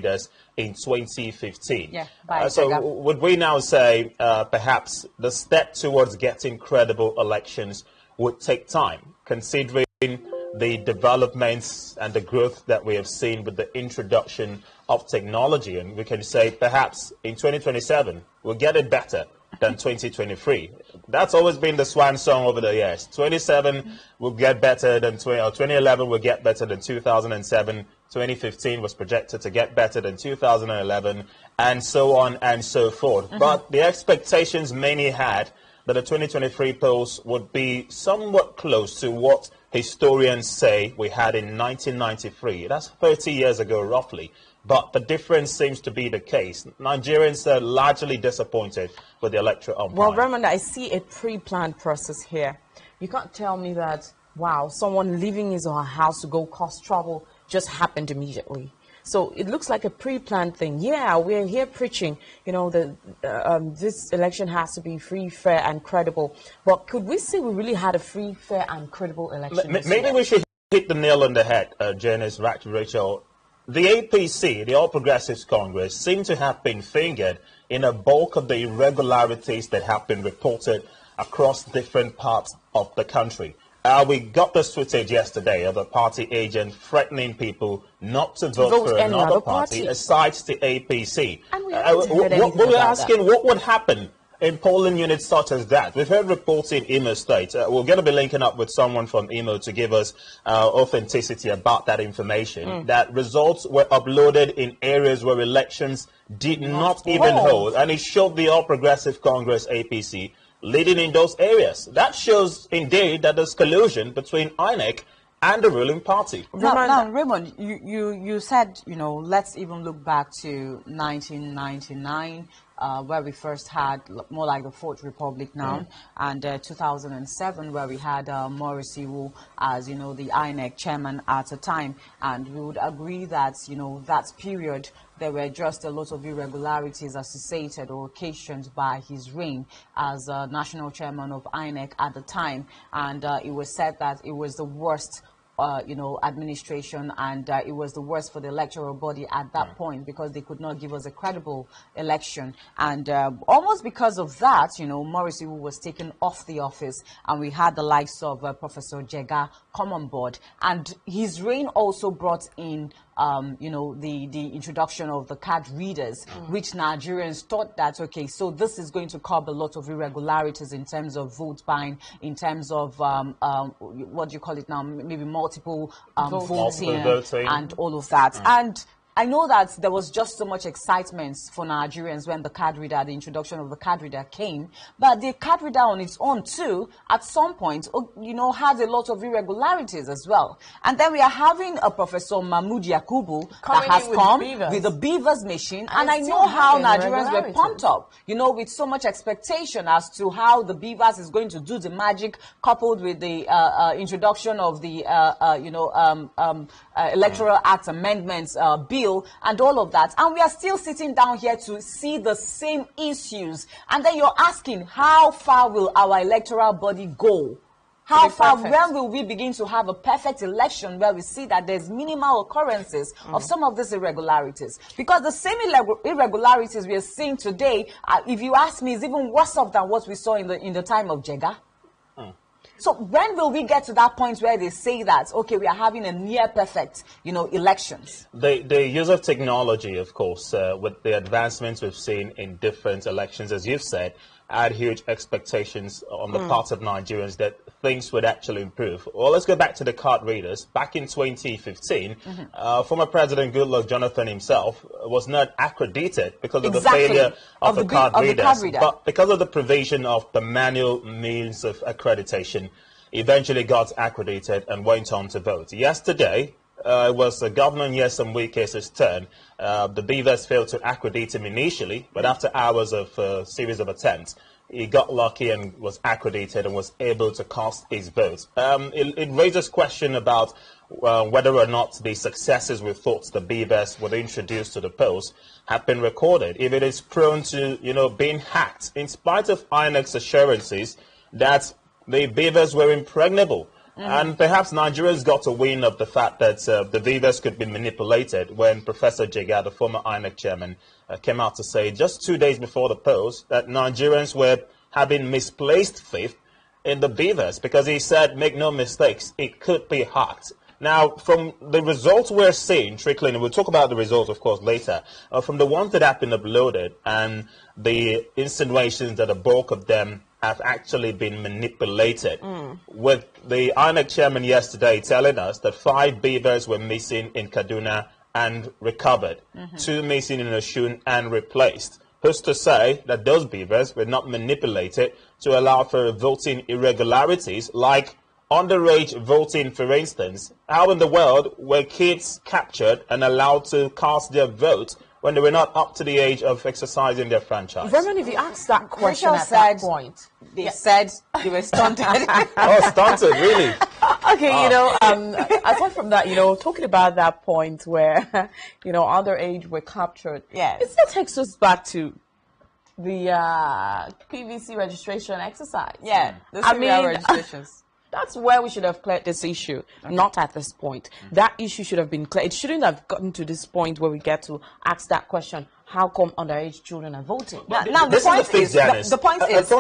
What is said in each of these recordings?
readers in 2015. Yeah, so would we now say perhaps the step towards getting credible elections would take time, considering the developments and the growth that we have seen with the introduction of technology? And we can say perhaps in 2027 we'll get it better than 2023. That's always been the swan song over the years. 27 will get better than 2011 will get better than 2007. 2015 was projected to get better than 2011, and so on and so forth. But the expectations many had that the 2023 polls would be somewhat close to what historians say we had in 1993. That's 30 years ago, roughly. But the difference seems to be the case. Nigerians are largely disappointed with the electoral umpire. Well, Raymond, I see a pre-planned process here. You can't tell me that, wow, someone leaving his or her house to go cause trouble just happened immediately. So it looks like a pre-planned thing. Yeah, we're here preaching, you know, this election has to be free, fair, and credible. But could we say we really had a free, fair, and credible election? Maybe we should hit the nail on the head, Janice, Rachel. The APC, the All Progressives Congress, seem to have been fingered in a bulk of the irregularities that have been reported across different parts of the country. We got this footage yesterday of a party agent threatening people not to vote for another party aside the APC. And we we're asking what would happen in polling units such as that. We've heard reports in Imo State. We're going to be linking up with someone from Imo to give us authenticity about that information. That results were uploaded in areas where elections did not even hold. And it showed the All Progressive Congress, APC, leading in those areas. That shows indeed that there's collusion between INEC and the ruling party. Now, Raymond, you said, you know, let's even look back to 1999, where we first had more like the Fourth Republic now, and 2007, where we had Maurice Iwu as, you know, the INEC chairman at a time. And we would agree that, you know, that period, there were just a lot of irregularities associated or occasioned by his reign as national chairman of INEC at the time. And it was said that it was the worst you know, administration, and it was the worst for the electoral body at that point because they could not give us a credible election. And almost because of that, you know, Maurice Iwu was taken off the office, and we had the likes of Professor Jega come on board. And his reign also brought in you know, the introduction of the card readers, which Nigerians thought that, okay, so this is going to curb a lot of irregularities in terms of vote buying, in terms of, what do you call it now, maybe multiple voting and all of that. And I know that there was just so much excitement for Nigerians when the card reader, the introduction of the card reader came, but the card reader on its own too, at some point, you know, had a lot of irregularities as well. And then we are having a Professor Mahmoud Yakubu that has come with the Beavers machine, and I know how Nigerians were pumped up, you know, with so much expectation as to how the Beavers is going to do the magic, coupled with the introduction of the, you know, Electoral Act Amendments bill, and all of that, and we are still sitting down here to see the same issues. And then you're asking, how far will our electoral body go? How far, when will we begin to have a perfect election where we see that there's minimal occurrences of some of these irregularities? Because the same irregularities we are seeing today, if you ask me, is even worse off than what we saw in the time of Jega. So when will we get to that point where they say that, okay, we are having a near perfect, you know, elections? The use of technology, of course, with the advancements we've seen in different elections, as you've said, had huge expectations on the part of Nigerians that things would actually improve. Well, let's go back to the card readers. Back in 2015, former President Goodluck Jonathan himself was not accredited because of the failure of the card readers. But because of the provision of the manual means of accreditation, eventually got accredited and went on to vote. Yesterday, it was Governor Nyesom Wike's turn. The Beavers failed to accredit him initially, but after hours of a series of attempts, he got lucky and was accredited and was able to cast his vote. It raises question about whether or not the successes we thought the Beavers would introduce to the polls have been recorded. If it is prone to, you know, being hacked, in spite of INEC's assurances that the Beavers were impregnable And perhaps Nigerians got a win of the fact that the Vivas could be manipulated when Professor Jega, the former INEC chairman, came out to say just 2 days before the polls that Nigerians were having misplaced faith in the Beavers, because he said, make no mistakes, it could be hacked. Now, from the results we're seeing trickling, and we'll talk about the results, of course, later, from the ones that have been uploaded and the insinuations that a bulk of them have actually been manipulated, with the INEC chairman yesterday telling us that 5 beavers were missing in Kaduna and recovered, 2 missing in Osun and replaced. Who's to say that those beavers were not manipulated to allow for voting irregularities, like underage voting, for instance? How in the world were kids captured and allowed to cast their vote when they were not up to the age of exercising their franchise? Vernon, if you asked that question Rachel at that said point, They said they were stunted. Oh, stunted, really? okay, aside from that, talking about that point where, underage were captured, Yes. it still takes us back to the PVC registration exercise. Yeah, the I serial mean, registrations. That's where we should have cleared this issue, not at this point. That issue should have been cleared. It shouldn't have gotten to this point where we get to ask that question, how come underage children are voting? Now the point is, the point is,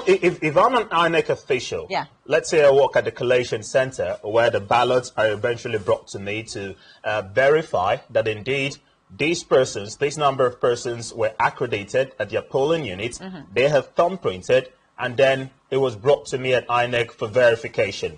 if I'm an INEC official, yeah, let's say I work at the collation center where the ballots are eventually brought to me to verify that indeed these persons, this number of persons were accredited at their polling units, they have thumbprinted, and then it was brought to me at INEC for verification.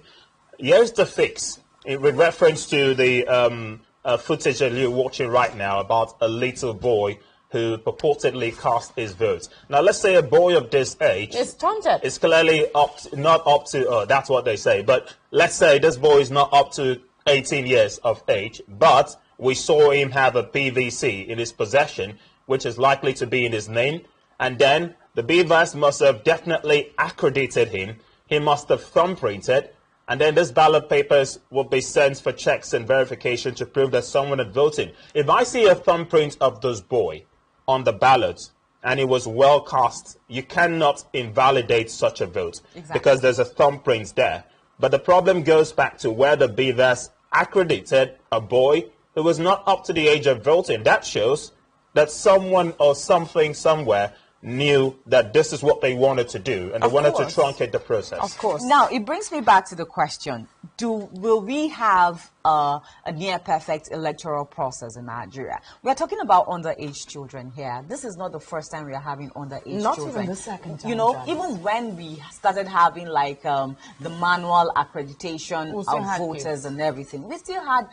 Here's the fix, with reference to the footage that you're watching right now about a little boy who purportedly cast his vote. Now, let's say a boy of this age is taunted. It's clearly not up to, that's what they say, but let's say this boy is not up to 18 years of age, but we saw him have a PVC in his possession, which is likely to be in his name, and then the BVAS must have definitely accredited him. He must have thumbprinted, and then this ballot papers will be sent for checks and verification to prove that someone had voted. If I see a thumbprint of this boy on the ballot and it was well cast, you cannot invalidate such a vote because there's a thumbprint there. But the problem goes back to where the BVAS accredited a boy who was not up to the age of voting. That shows that someone or something somewhere knew that this is what they wanted to do, and they wanted to truncate the process. Of course. Now, it brings me back to the question, will we have a near-perfect electoral process in Nigeria? We're talking about underage children here. This is not the first time we are having underage children. Not even the second time. Even when we started having the manual accreditation of voters and everything, we still had,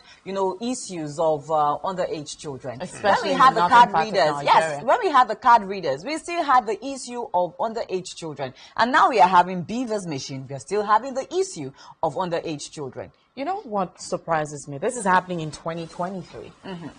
issues of underage children. Especially when we had the card readers. Yes, when we had the card readers, we still had the issue of underage children. And now we are having Beavers machine. We are still having the issue of underage children. You know what surprises me? This is happening in 2023.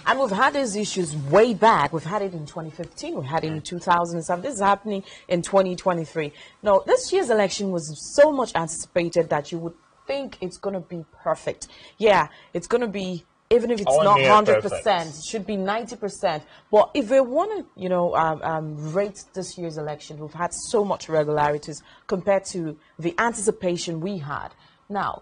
And we've had these issues way back. We've had it in 2015. We had it in 2007. This is happening in 2023. Now, this year's election was so much anticipated that you would think it's going to be perfect. Yeah, it's going to be, even if it's not 100%, it should be 90%. But if we want to, rate this year's election, we've had so much irregularities compared to the anticipation we had. Now,